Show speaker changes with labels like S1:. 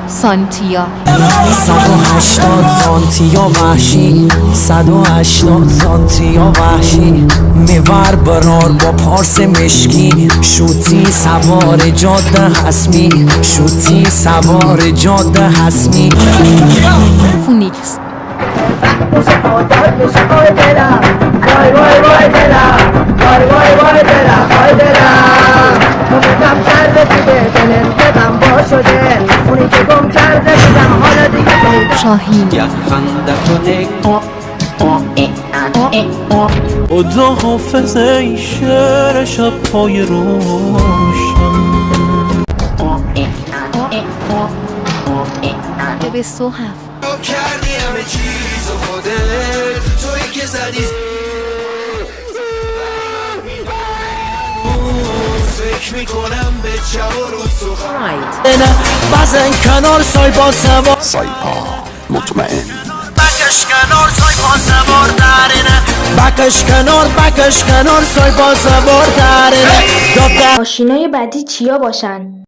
S1: سانتیا
S2: 180 سانتیا وحشی 180 سانتیا وحشی میور برار با پارس مشکی شوتی سوار جاده حسمی شوتی سوار جاده حسمی
S1: فونیکس شاهین
S3: خدا حافظ ای شعر شب پای روشن
S1: به سو هفت
S4: کردی همه چیز و خودت توی که زدی فکر میکنم به شب و روز تو
S2: بزن کنار سایبا سوار
S5: مطمئن
S2: بکش کنار سایبا سوار درینه بکش کنار سایبا سوار درینه
S6: ماشینای بعدی چیا باشن؟